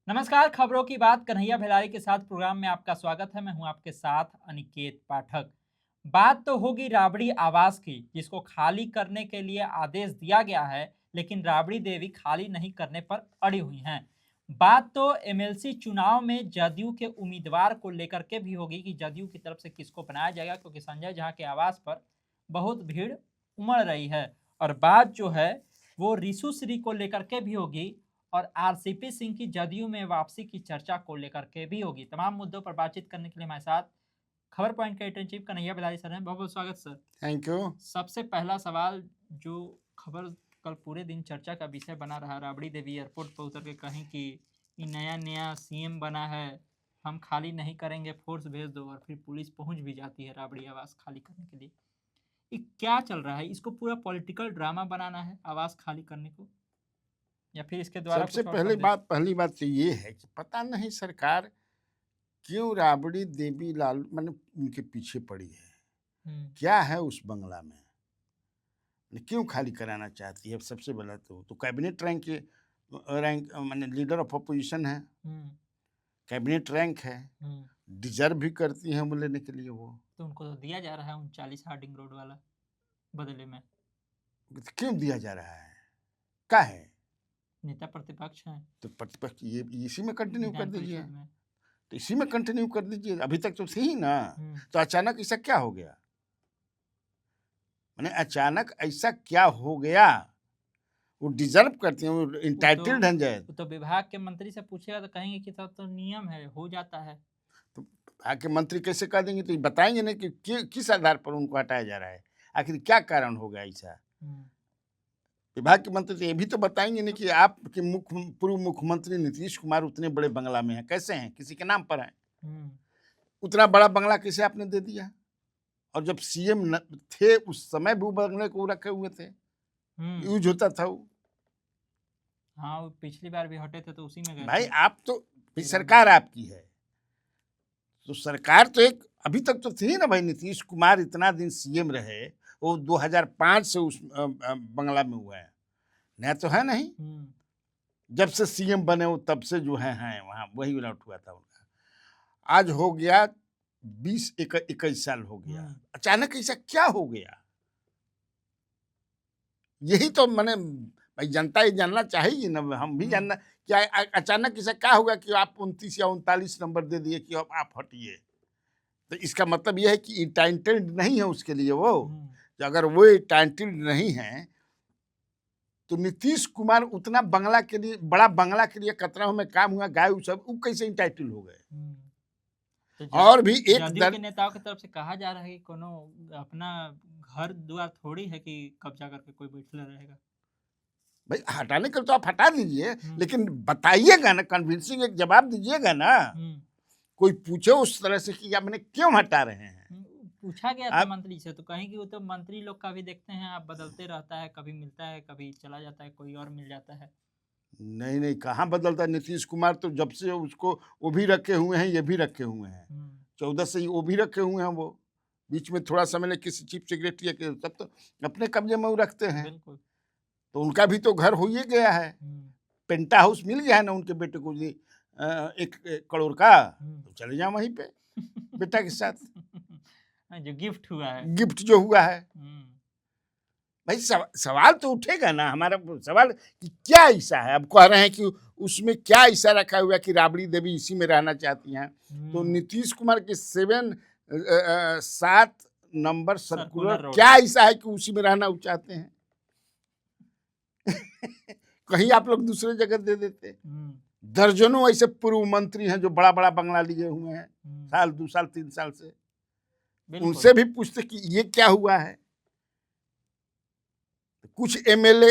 नमस्कार, खबरों की बात कन्हैया भिलारी के साथ प्रोग्राम में आपका स्वागत है। मैं हूं आपके साथ अनिकेत पाठक। बात तो होगी राबड़ी आवास की, जिसको खाली करने के लिए आदेश दिया गया है, लेकिन राबड़ी देवी खाली नहीं करने पर अड़ी हुई हैं। बात तो एमएलसी चुनाव में जदयू के उम्मीदवार को लेकर के भी होगी कि जदयू की तरफ से किसको बनाया जाएगा, क्योंकि संजय झा के आवास पर बहुत भीड़ उमड़ रही है। और बात जो है वो रिशु श्री को लेकर के भी होगी, और आरसीपी सिंह की जदयू में वापसी की चर्चा को लेकर के भी होगी। तमाम मुद्दों पर बातचीत करने के लिए हमारे साथ खबर पॉइंट के editor in chief Kanhaiya Bilari sir हैं। बहुत बहुत स्वागत सर। Thank you. सबसे पहला सवाल, जो खबर कल पूरे दिन चर्चा का विषय बना रहा, राबड़ी देवी एयरपोर्ट पर उतर के कहीं कि ये नया नया सीएम बना है, हम खाली नहीं करेंगे, फोर्स भेज दो, और फिर पुलिस पहुंच भी जाती है राबड़ी आवास खाली करने के लिए। ये क्या चल रहा है? इसको पूरा पॉलिटिकल ड्रामा बनाना है आवास खाली करने को, या फिर इसके द्वारा सबसे कुछ और संदेश? पहली बात तो ये है कि पता नहीं सरकार क्यों राबड़ी देवी लाल मैंने उनके पीछे पड़ी है। हम्म। क्या है उस बंगला में, क्यों खाली कराना चाहती है? सबसे पहला तो कैबिनेट रैंक के मैंने लीडर ऑफ अपोजिशन है, हम्म। कैबिनेट रैंक है, हम्म। डिजर्व भी करती हैं वो लेने के लिए। वो तो उनको तो दिया जा रहा है 39 हार्डिंग रोड वाला बदले में। तो क्यों दिया जा रहा है? क्या है? नेता प्रतिपक्ष हैं तो प्रतिपक्ष ये इसी में कंटिन्यू कर विधान दीजिए, परिषद में। तो इसी में कंटिन्यू कर दीजिए। अभी तक तो थी ही ना, हम्म। तो अचानक ऐसा क्या हो गया? मैंने अचानक ऐसा क्या हो गया? वो डिजर्व करती हैं, वो इंटाइटल्ड हैं जय। वो तो विभाग के मंत्री से पूछेगा तो कहेंगे कि सब तो नियम है, हो जाता है। तो आके मंत्री कैसे कह देंगे? तो ये बताएंगे नहीं कि किस आधार पर उनको हटाया जा रहा है, आखिर क्या कारण होगा ऐसा। हम्म। विभाग के मंत्री तो ये भी तो बताएंगे नहीं कि आपके पूर्व मुख्यमंत्री नीतीश कुमार उतने बड़े बंगला में हैं, कैसे हैं, किसी के नाम पर हैं? हम्म। उतना बड़ा बंगला कैसे आपने दे दिया? और जब सीएम थे उस समय भी वो बंगले को रखे हुए थे, यूज होता था वो। हाँ, वो पिछली बार भी हटे थे तो उसी में गए भाई थे। आप तो सरकार आपकी है, तो सरकार तो एक अभी तक तो थी ना भाई। नीतीश कुमार इतना दिन सीएम रहे, वो 2005 से उस बंगला में हुआ है, नया तो है नहीं। जब से सीएम बने वो तब से जो है वहाँ वही उलट हुआ था उनका। आज हो गया 20-21 साल हो गया, अचानक ऐसा क्या हो गया? यही तो मैंने भाई जनता ये जानना चाहिए ना, हम भी जानना क्या अचानक ऐसा क्या होगा कि आप 29 या 39 नंबर दे दिए कि अब आप हटिए। तो इसका मतलब यह है कि इंटाइटल्ड नहीं है उसके लिए वो। तो अगर वो इंटाइटल्ड नहीं है तो नीतीश कुमार उतना बंगला के लिए, बड़ा बंगला के लिए कतरा में काम हुआ, गाय सब, वो कैसे इंटाइटल हो गए? तो और भी एक जदयू के नेताओं की तरफ से कहा जा रहा है कि कोनो अपना घर द्वार थोड़ी है कि कब्जा करके कोई बैठला रहेगा। भाई हटाने के तो आप हटा दीजिए, लेकिन बताइएगा ना, कन्विंसिंग एक जवाब दीजिएगा ना। कोई पूछे उस तरह से कि आपने क्यों हटा रहे हैं। पूछा गया था मंत्री से, तो कहीं कि वो तो मंत्री लोग का भी देखते हैं, आप बदलते रहता है, कभी मिलता है, कभी चला जाता है, कोई और मिल जाता है। नहीं नहीं, कहाँ बदलता? नीतीश कुमार तो जब से उसको वो भी रखे हुए हैं, ये भी रखे हुए हैं, 14 से वो भी रखे हुए हैं। वो बीच में थोड़ा समय ले किसी चीफ सेक्रेटरी के, तब तो अपने कब्जे में वो रखते हैं। बिल्कुल। तो उनका भी तो घर हो ही गया है, पेंटा हाउस मिल गया है ना उनके बेटे को जी, 1 करोड़ का। तो चले जाओ वहीं पे बेटा के साथ। जो गिफ्ट हुआ है, गिफ्ट जो हुआ है भाई, सवाल तो उठेगा ना हमारा सवाल कि क्या ऐसा है। अब कह रहे हैं कि उसमें क्या ऐसा रखा हुआ है कि राबड़ी देवी इसी में रहना चाहती हैं। तो नीतीश कुमार के 7 नंबर सर्कुलर क्या ऐसा है कि उसी में रहना चाहते हैं? कहीं आप लोग दूसरे जगह दे देते। दर्जनों ऐसे पूर्व मंत्री हैं जो बड़ा बड़ा बंगला लिए हुए हैं, साल 2 साल 3 साल से। उनसे भी पूछते कि ये क्या हुआ है। कुछ MLA,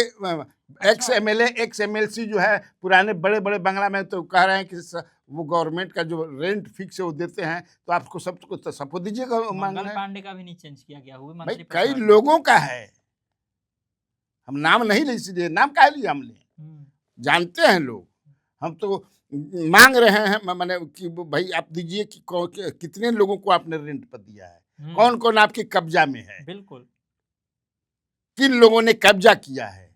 ex MLA, x MLC जो है पुराने बड़े बड़े बंगला में, तो कह रहे हैं कि वो गवर्नमेंट का जो रेंट फिक्स है वो देते हैं, तो आपको सबको तो सबको दीजिएगा। मंगल पांडे का भी नहीं चेंज किया गया, हुए मंत्री कई लोगों का है, हम नाम नहीं ले, इसलिए नाम काहे लिए हम ले, जानते हैं लोग। हम तो मांग रहे हैं मैंने कि भाई आप दीजिए कि कितने लोगों को आपने रेंट पर दिया है, कौन कौन आपके कब्जा में है, बिल्कुल, किन लोगों ने कब्जा किया है।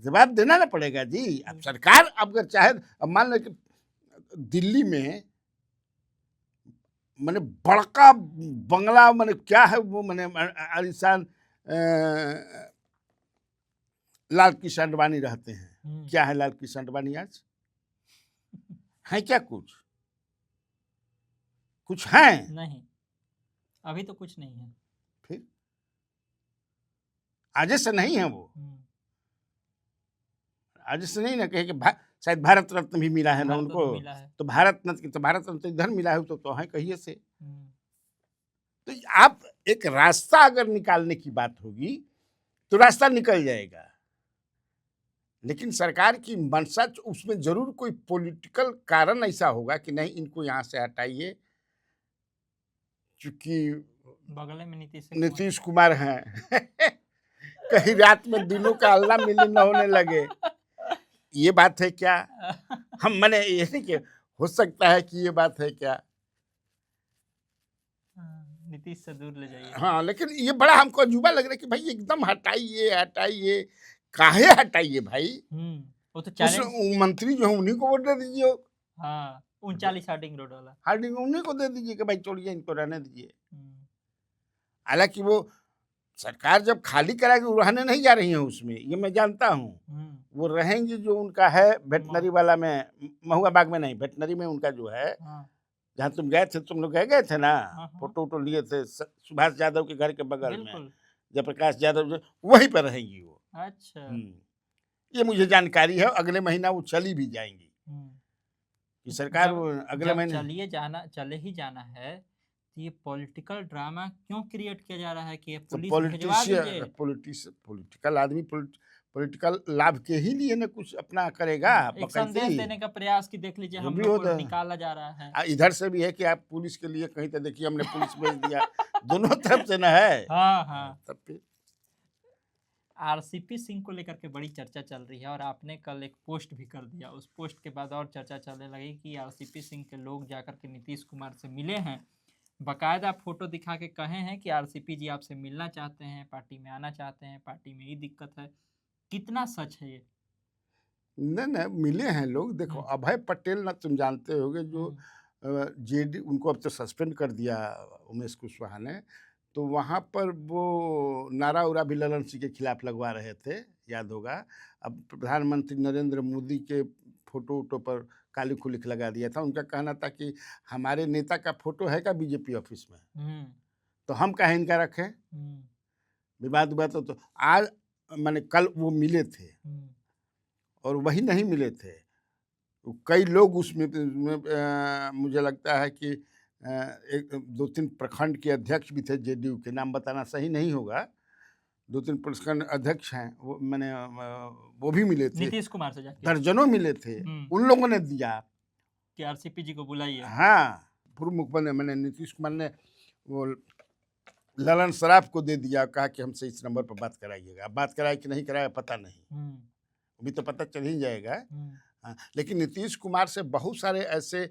जवाब देना ना पड़ेगा जी। अब सरकार अगर चाहे, अब मान लो कि दिल्ली में मैंने बड़का बंगला, मैंने क्या है वो, मैंने आलिशान लाल कृष्ण आडवाणी रहते हैं। क्या है लाल कृष्ण आडवाणी आज? है क्या कुछ? कुछ है नहीं, अभी तो कुछ नहीं है। फिर आज से नहीं है वो, आज से नहीं ना कहे कि शायद भारत रत्न भी मिला है ना भारत उनको, रत्न मिला है। तो भारत रत्न, तो भारत रत्न तो इधर मिला है, तो है कहिए से। तो आप एक रास्ता अगर निकालने की बात होगी तो रास्ता निकल जाएगा, लेकिन सरकार की मंशा उसमें जरूर कोई पॉलिटिकल कारण ऐसा होगा कि नहीं इनको यहां से हटाइए, क्योंकि बगल में नीतीश कुमार हैं कहीं रात में दिनों का अल्लाह मिली न होने लगे। ये बात है क्या? हम मैंने ये नहीं कि हो सकता है कि ये बात है क्या? नीतीश से दूर ले जाइए। हाँ, लेकिन ये बड़ा हमको अजूबा लग रहा है कि भाई एकदम हटाइए हटाइए, काहे हटाइए भाई? वो तो उस चैलेंज। मंत्री जो है उन्हीं को वोट दे दीजिए। हाँ, 39 हार्डिंग रोड वाला। हार्डिंग उन्हीं को दे दीजिए कि भाई छोड़िए, इनको रहने दीजिए। हालांकि वो सरकार जब खाली कराएगी, वो रहने नहीं जा रही है उसमें, ये मैं जानता हूँ। वो रहेंगी जो उनका है वेटनरी वाला में, महुआ बाग में नहीं, वेटनरी में उनका जो है, जहाँ तुम गए थे, तुम लोग गए थे ना, फोटो वोटो लिए थे सुभाष यादव के घर के बगल में, जयप्रकाश यादव जो, वहीं पर रहेंगी वो। अच्छा, ये मुझे जानकारी है। अगले महीना वो चली भी जाएंगी कि सरकार वो अगले महीने चले ही जाना है, तो ये पॉलिटिकल ड्रामा क्यों क्रिएट किया जा रहा है कि ये तो पुलिस भिजवा दीजिए? पॉलिटिकल आदमी पॉलिटिकल लाभ के ही लिए ना कुछ अपना करेगा, एक संदेश देने का प्रयास कि देख लीजिए हम लोग को निकाला जा रहा है। इधर से भी है कि आप पुलिस के लिए कहीं तो देखिए हमने पुलिस भेज दिया दोनों तरफ से ना है। हाँ। तब फिर आरसीपी सिंह को लेकर के बड़ी चर्चा चल रही है और आपने कल एक पोस्ट भी कर दिया। उस पोस्ट के बाद और चर्चा चलने लगी कि आरसीपी सिंह के लोग जाकर के नीतीश कुमार से मिले हैं, बकायदा फोटो दिखा के कहे हैं कि आरसीपी जी आपसे मिलना चाहते हैं, पार्टी में आना चाहते हैं, पार्टी में ही दिक्कत है। कितना सच है ये? नहीं मिले हैं लोग। देखो अभय पटेल ना, तुम जानते होगे, जो जेडी, उनको अब तो सस्पेंड कर दिया उमेश कुशवाहा ने, तो वहाँ पर वो नारा उरा भी ललन सिंह के खिलाफ लगवा रहे थे, याद होगा। अब प्रधानमंत्री नरेंद्र मोदी के फोटो वोटो पर काली खुलिक लगा दिया था। उनका कहना था कि हमारे नेता का फोटो है क्या बीजेपी ऑफिस में, तो हम कहे इनका रखें। विवाद हुआ तो आज मैंने कल वो मिले थे, और वही नहीं मिले थे, कई लोग उसमें मुझे लगता है कि एक दो तीन प्रखंड के अध्यक्ष भी थे जेडीयू के, नाम बताना सही नहीं होगा, दो तीन प्रखंड अध्यक्ष हैं वो, मैंने वो भी मिले थे, नीतीश कुमार से जाके दर्जनों मिले थे। उन लोगों ने दिया कि आरसीपी जी को बुलाइए। हाँ, पूर्व मुख्यमंत्री मैंने नीतीश कुमार ने वो ललन सराफ को दे दिया, कहा कि हमसे इस नंबर पर बात कराइएगा। बात कराया कि नहीं कराया पता नहीं, अभी तो पता चल ही जाएगा। हाँ, लेकिन नीतीश कुमार से बहुत सारे ऐसे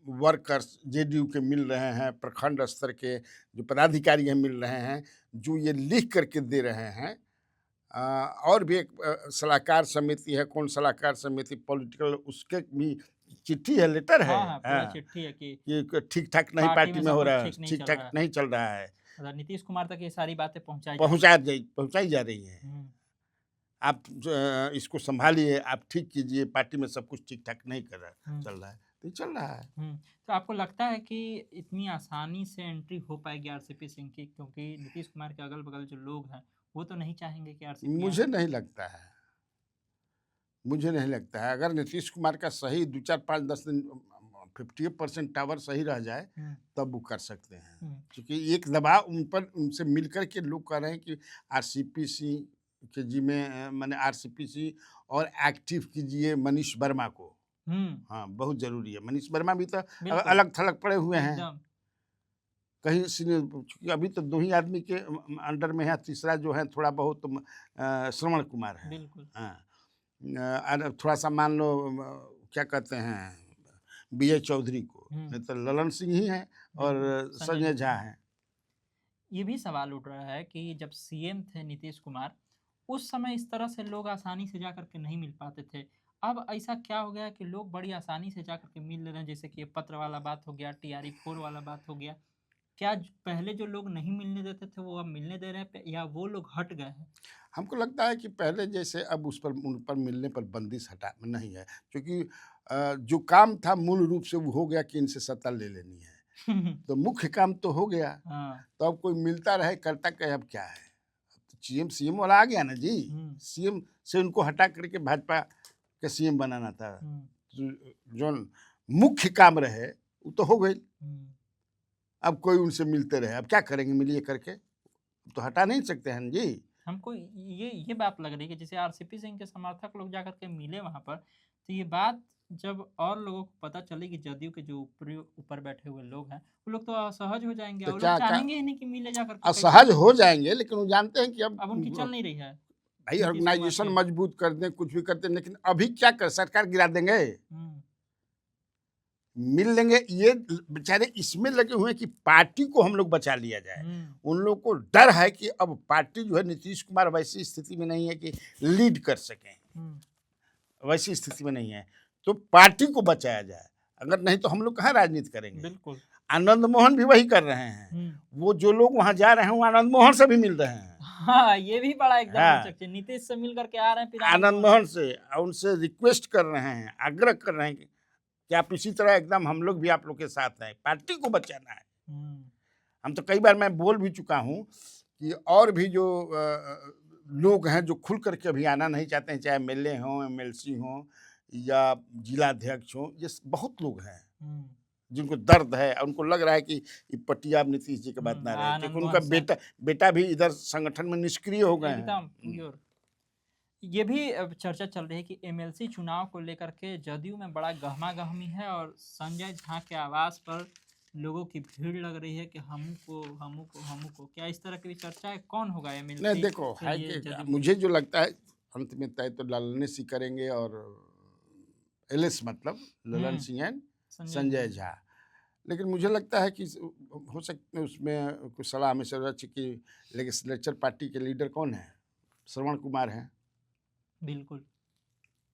वर्कर्स जेडीयू के मिल रहे हैं, प्रखंड स्तर के जो पदाधिकारी हैं मिल रहे हैं, जो ये लिख करके दे रहे हैं। और भी एक सलाहकार समिति है, कौन सलाहकार समिति पॉलिटिकल, उसके भी चिट्ठी है, लेटर है। पूरा चिट्ठी है कि ठीक ठाक नहीं पार्टी में हो रहा है, ठीक ठाक नहीं चल रहा है। नीतीश कुमार तक ये सारी बातें पहुंचाई जा रही है। आप इसको संभालिए, आप ठीक कीजिए, पार्टी में सब कुछ ठीक ठाक नहीं कर रहा, चल रहा है तो चल रहा है। तो आपको लगता है कि इतनी आसानी से एंट्री हो पाएगी आरसीपी सिंह की? क्योंकि नीतीश कुमार के अगल बगल जो लोग हैं वो तो नहीं चाहेंगे कि आरसीपी। मुझे नहीं लगता है, मुझे नहीं लगता है। अगर नीतीश कुमार का सही 2 4 5 10 दिन 50% टावर सही रह जाए तब वो कर सकते हैं, क्योंकि एक दबाव उन पर, उनसे मिलकर के लोग कह रहे हैं कि आरसीपी सिंह के जी में, मैंने आरसीपी सिंह और एक्टिव कीजिए मनीष वर्मा को। हाँ, बहुत जरूरी है। मनीष वर्मा भी तो अलग थलग पड़े हुए हैं कहीं, क्योंकि अभी तो 2 ही आदमी के अंडर में है, तीसरा जो है थोड़ा बहुत श्रवण कुमार है। हाँ, थोड़ा सा मान लो क्या कहते हैं विजय चौधरी को, नहीं तो ललन सिंह ही है और संजय झा है। ये भी सवाल उठ रहा है कि जब सीएम थे नीतीश कुमार, उस समय इस तरह से लोग आसानी से जाकर के नहीं मिल पाते थे। अब ऐसा क्या हो गया है कि लोग बड़ी आसानी से जाकर के मिल ले रहे हैं, जैसे कि ये पत्र वाला बात हो गया, टीआरई 4 वाला बात हो गया। क्या ज पहले जो लोग नहीं मिलने देते थे वो अब मिलने दे रहे हैं प या वो लोग हट गए हैं? हमको लगता है कि पहले जैसे अब उस पर उन पर मिलने पर बंदिश हटा नहीं है, क्योंकि जो काम था मूल रूप से वो हो गया कि इनसे सत्ता ले लेनी है। तो मुख्य काम तो हो गया, हाँ। तो अब कोई मिलता रहे करता कहे अब क्या है? सीएम सीएम वाला आ गया ना जी, हुँ, सीएम से उनको हटा करके भाजपा के सीएम बनाना था। हुँ, जो जौन मुख्य काम रहे वो तो हो गई। हुँ। अब कोई उनसे मिलते रहे, अब क्या करेंगे मिलिए करके? तो हटा नहीं सकते हैं जी। हमको ये बात लग रही है कि जैसे आरसीपी सिंह के समर्थक लोग जाकर के मिले वहाँ पर, तो ये बात जब और लोगों को पता चलेगी, जदयू के जो ऊपरी ऊपर बैठे हुए लोग हैं, वो लोग तो असहज हो जाएँगे तो और वो लोग क्या क्या चाहेंगे ही नहीं कि मिले जाकर के, कैसे असहज मिलेंगे? हो जाएँगे, लेकिन वो जानते हैं कि अब अब उनकी चल नहीं रही है, भाई नीतीश कुमार ऑर्गेनाइजेशन की। मजबूत कर दें, कुछ भी कर दें, लेकिन अभी क्या कर सरकार गिरा देंगे? हुँ, मिल लेंगे ये बेचारे इसमें लगे हुए हैं कि पार्टी को हम लोग बचा लिया जाए। हुँ, उन लोग को डर है कि अब पार्टी जो है नीतीश कुमार वैसी स्थिति में नहीं है कि लीड कर सकें, हुँ, वैसी स्थिति में नहीं है। तो पार्टी को बचाया जाए, अगर नहीं तो हम लोग कहाँ राजनीति करेंगे? बिल्कुल। आनंद मोहन भी वही कर रहे हैं। हुँ। वो जो लोग वहाँ जा रहे हैं वो आनंद मोहन से भी मिल रहे हैं। हाँ, ये भी बड़ा एकदम हाँ, रोचक चीज़, नीतीश से मिल कर के आ रहे हैं, फिर आनंद आनंद मोहन से। मोहन से उनसे रिक्वेस्ट कर रहे हैं, आग्रह कर रहे हैं कि आप इसी तरह एकदम हम लोग भी आप लोग के साथ हैं, पार्टी को बचाना है। हुँ, हम तो कई बार मैं बोल भी चुका हूँ कि और भी जो लोग हैं जो खुल करके अभी आना नहीं चाहते हैं, चाहे एमएलए हों, एमएलसी हों या जिला अध्यक्ष हों, ये बहुत लोग हैं हुँ, जिनको दर्द है और उनको लग रहा है कि ये पट्टी अब नीतीश जी के बाद ना रहे, आनंद क्योंकि उनका मोहन से बेटा बेटा भी इधर संगठन में निष्क्रिय हो गए हैं। एकदम प्योर। ये भी अब चर्चा चल रही है कि एमएलसी चुनाव को लेकर के जदयू में बड़ा गहमा-गहमी है और संजय झा के आवास पर लोगों की भीड़ लग रही है कि हमू को। क्या इस तरह की भी चर्चा है? कौन होगा नहीं एमएलसी देखो के है लिए कि जदयू में? मुझे जो लगता है अंत में तय तो ललन सिंह करेंगे और एलएस मतलब ललन हुँ, सिंह एंड संजय संजय झा। झा। लेकिन मुझे लगता है कि हो सकता है उसमें कुछ सलाह मशवरा कि लेजिस्लेचर पार्टी के लीडर कौन है? श्रवण कुमार हैं, बिल्कुल।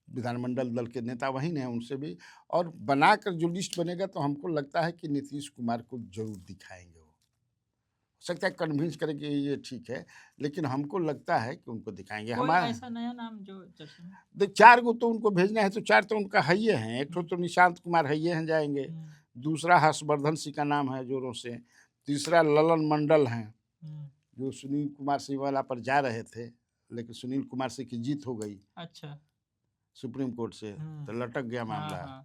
विधानमंडल दल के नेता वही हैं, उनसे भी और बनाकर जो लिस्ट बनेगा तो हमको लगता है कि नीतीश कुमार को ज़रूर दिखाएँगे वो। हो सकता है कन्विंस करें कि ये ठीक है, लेकिन हमको लगता है कि उनको दिखाएँगे। कोई ऐसा नया नाम जो चर्चा में? देख 4 गो तो उनको भेजना है तो 4 तो उनका हइये हैं। एक ठो हुँ, तो निशांत कुमार हइये हैं जाएँगे, हुँ, दूसरा हर्षवर्धन सिंह का नाम है जोरों से, तीसरा ललन मंडल हैं, हुँ, जो सुनील कुमार सिंह वाला पर जा रहे थे, लेकिन सुनील कुमार सिंह की जीत हो गई अच्छा। सुप्रीम कोर्ट से, हुँ, तो लटक गया हाँ, मामला। हाँ,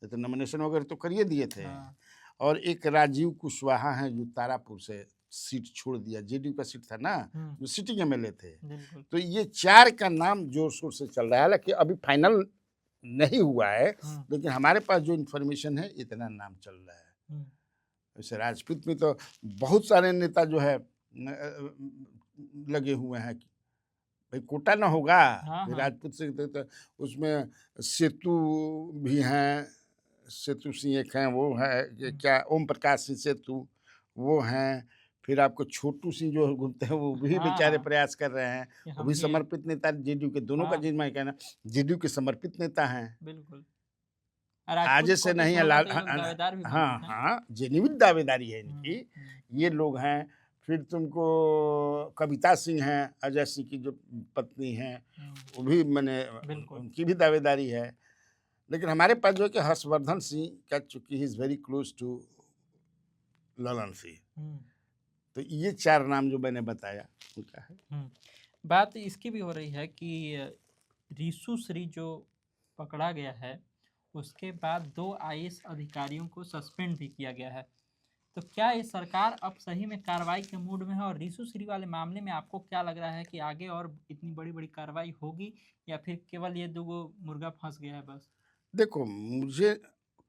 नहीं तो नॉमिनेशन वगैरह तो करिए दिए थे। हाँ। और एक राजीव कुशवाहा हैं जो तारापुर से सीट छोड़ दिया, जेडीयू का सीट था ना, हुँ, जो सिटिंग एमएलए थे। बिल्कुल। तो ये 4 का नाम जोर-शोर से चल रहा है, हालाँकि अभी फाइनल नहीं हुआ है, हुँ, लेकिन हमारे पास जो इन्फॉर्मेशन है इतना नाम चल रहा है। हुँ, वैसे राजपूत में तो बहुत सारे नेता जो है लगे हुए हैं कि भाई कोटा ना होगा, हाँ, फिर हाँ। राजपूत से तो उसमें सेतु भी हैं, सेतु सिंह एक हैं, वो है ये हुँ, क्या ओम प्रकाश सिंह सेतु, वो हैं। फिर आपको छोटू सिंह जो घूमते हैं वो भी हाँ, बेचारे हाँ, प्रयास कर रहे हैं, कि वो हम भी भी एक समर्पित नेता जेडीयू के दोनों का हाँ, जिम्मा कहना जेडीयू के समर्पित नेता हैं। बिल्कुल। राजपूत आज से कोटे नहीं से है होगा लाल तो ये हाँ, लोग हाँ, दावेदार भी हाँ, मजबूत हैं। हाँ, जेन्युइन दावेदारी है हुँ, इनकी, हुँ, ये लोग हैं। फिर तुमको कविता सिंह हैं, अजय सिंह की जो पत्नी हैं, हुँ, वो भी माने बिल्कुल। उनकी भी दावेदारी है। लेकिन हमारे पास जो है कि हर्षवर्धन सिंह का चूँकि he is very close to Lalan Singh, हुँ, तो ये 4 नाम जो मैंने बताया, उनका है। हुँ। बात इसकी भी हो रही है कि रीशु श्री जो पकड़ा गया है, उसके बाद 2 आईएएस अधिकारियों को सस्पेंड भी किया गया है। तो क्या ये सरकार अब सही में कार्रवाई के मूड में है और रीशु श्री वाले मामले में आपको क्या लग रहा है कि आगे और इतनी बड़ी-बड़ी कार्रवाई होगी या फिर केवल ये 2 गो मुर्गा फँस गया है बस? देखो, मुझे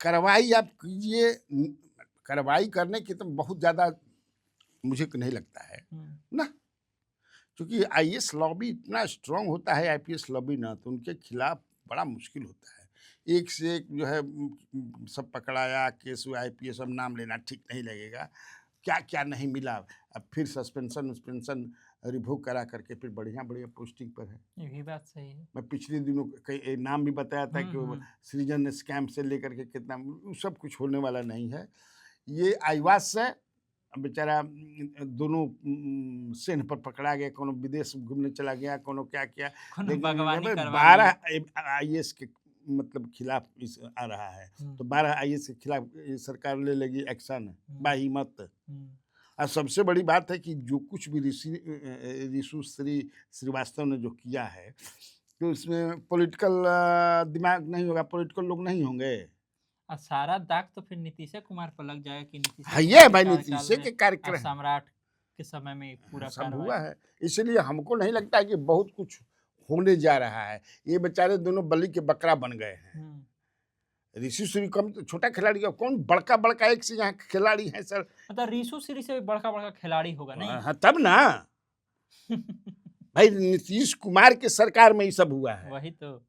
कार्रवाई आप कीजिए कार्रवाई करने की तो बहुत ज़्यादा मुझे नहीं लगता है, हुँ, ना। क्योंकि आईएएस लॉबी इतना स्ट्रांग होता है आईपीएस लॉबी ना तो उनके खिलाफ बड़ा मुश्किल होता है। एक से एक जो है सब पकड़ाया केस हुआ आईपीएस अब नाम लेना ठीक नहीं लगेगा। क्या-क्या नहीं मिला अब फिर सस्पेंशन वस्पेंशन रिवोक करा करके फिर बढ़िया बढ़िया पोस्टिंग पर है। ये भी बात सही है। मैं पिछले दिनों कई नाम भी बताया था कि वो हम्म। सृजन स्कैम से लेकर के कितना, वो सब कुछ होने वाला नहीं है। ये आईवास से बेचारा दोनों सेन पर पकड़ा गया, कोनो विदेश घूमने चला गया, कोनो क्या किया, कोनो लेकिन भगवानी करवा 12 लिया। आईएएस के मतलब खिलाफ इस आ रहा है, हम्म। तो 12 आईएएस के खिलाफ ये सरकार ले लेगी एक्शन बाहिम्मत। हम्म। और सबसे बड़ी बात है कि जो कुछ भी ऋषु श्रीवास्तव ने जो किया है, तो इसमें पॉलिटिकल दिमाग नहीं होगा, पॉलिटिकल लोग नहीं होंगे। और सारा दाग तो फिर नीतीश कुमार पर लग जाएगा कि नीतीश हाँ, कुमार ये के भाई कार्यकाल नीतीश में के कार्यक्रम सम्राट के समय में पूरा सब कार्रवाई। हुआ है, इसलिए हमको नहीं लगता कि बहुत कुछ होने जा रहा है। ये बेचारे दोनों बलि के बकरा बन गए हैं। ऋषि श्री कम तो छोटा खिलाड़ी का, कौन बड़का बड़का एक से यहाँ खिलाड़ी है सर। मतलब ऋषु श्री से भी बड़का बड़का खिलाड़ी होगा नहीं? हाँ तब ना भाई, नीतीश कुमार के सरकार में ये सब हुआ है। वही तो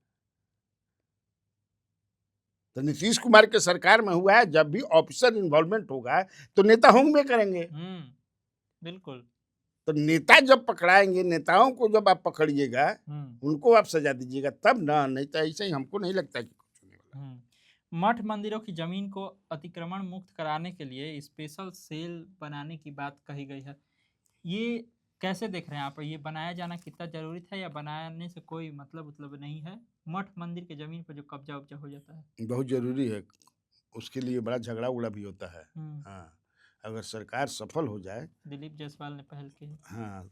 नीतीश कुमार के सरकार में हुआ है। जब भी ऑफिसर इन्वॉल्वमेंट होगा तो नेता होंगे करेंगे। बिल्कुल। तो नेता जब पकड़ाएंगे, नेताओं को जब आप पकड़िएगा, उनको आप सजा दीजिएगा तब ना, नहीं तो ऐसे ही हमको नहीं लगता कि कुछ होने वाला। मठ मंदिरों की जमीन को अतिक्रमण मुक्त कराने के लिए स्पेशल सेल बनाने की बात कही गई है। ये कैसे देख रहे हैं आप? ये बनाया जाना कितना जरूरी था या बनाने से कोई मतलब नहीं है? मठ मंदिर के जमीन पर जो कब्जा उब्जा हो जाता है बहुत जरूरी है, उसके लिए बड़ा झगड़ा उगड़ा भी होता है। हाँ, अगर सरकार सफल हो जाए, दिलीप जायसवाल ने पहल की। हाँ,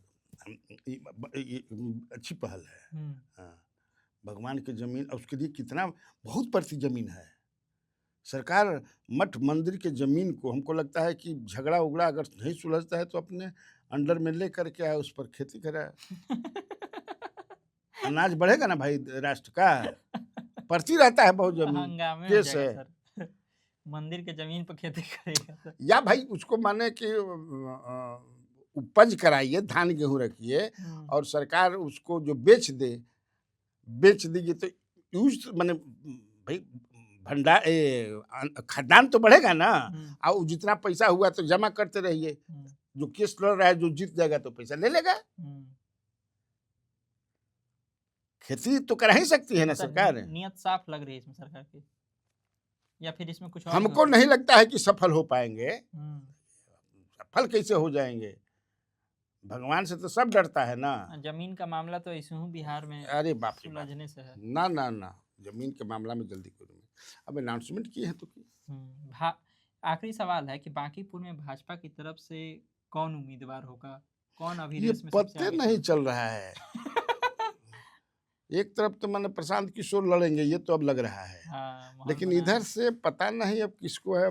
ये अच्छी पहल है। हाँ, भगवान की जमीन, उसके लिए कितना बहुत पड़ती जमीन है। सरकार मठ मंदिर के जमीन को, हमको लगता है कि झगड़ा उगड़ा अगर नहीं सुलझता है तो अपने अंडर में ले करके उस पर खेती कराए। अनाज बढ़ेगा ना भाई राष्ट्र का। पड़ती रहता है बहुत जमीन, हंगामे हो केस जाएगा है। सर। मंदिर के जमीन पर खेती करेगा सर। या भाई उसको माने कि उपज कराइए, धान गेहूं रखिए और सरकार उसको जो बेच देगी तो यूज माने भाई भंडार खाद्यान्न तो बढ़ेगा ना। और जितना पैसा हुआ तो जमा करते रहिए। जो केस लड़ रहा है, जो जीत जाएगा तो पैसा ले लेगा। खेती तो करा ही सकती है ना सरकार। नियत साफ लग रही है इसमें सरकार की, या फिर इसमें कुछ और? हमको नहीं लगता है कि सफल हो पाएंगे। सफल कैसे हो जाएंगे? भगवान से तो सब डरता है ना। जमीन का मामला तो इसमें बिहार में अरे बाप रे बाप, सुलझने से है ना ना ना, जमीन के मामला में जल्दी करूंगी। अब अनाउंसमेंट की है तो की। आखिरी सवाल है कि बांकीपुर में भाजपा की तरफ से कौन उम्मीदवार होगा? कौन अभी ये रेस में सबसे पते आगे नहीं चल रहा है। एक तरफ तो मैंने प्रशांत किशोर लड़ेंगे, ये तो अब लग रहा है। लेकिन इधर से पता नहीं अब किसको है।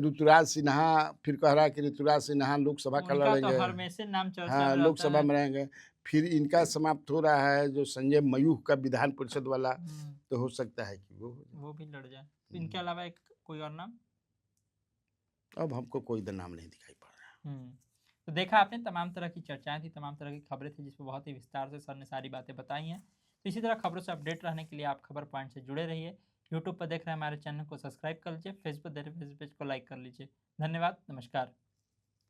ऋतुराज सिन्हा फिर कह रहा है कि ऋतुराज सिन्हा लोकसभा का लड़ेंगे। तो हमेशा नाम चर्चा हाँ, में लोकसभा में रहेंगे। फिर इनका समाप्त हो रहा है जो संजय मयूख का विधान परिषद वाला, तो हो सकता है कि वो भी लड़ जाए। इनके अलावा एक कोई और नाम? अब हमको कोई नाम नहीं दिखाई पड़ रहा। तो देखा आपने, तमाम तरह की चर्चाएं थी, तमाम तरह की खबरें थी, जिसमें बहुत ही विस्तार से सर ने सारी बातें बताई हैं। तो इसी तरह खबरों से अपडेट रहने के लिए आप खबर पॉइंट से जुड़े रहिए। यूट्यूब पर देख रहे हैं हमारे चैनल को सब्सक्राइब कर लीजिए, फेसबुक देख रहे हैं फेसबुक पेज को लाइक कर लीजिए। धन्यवाद, नमस्कार।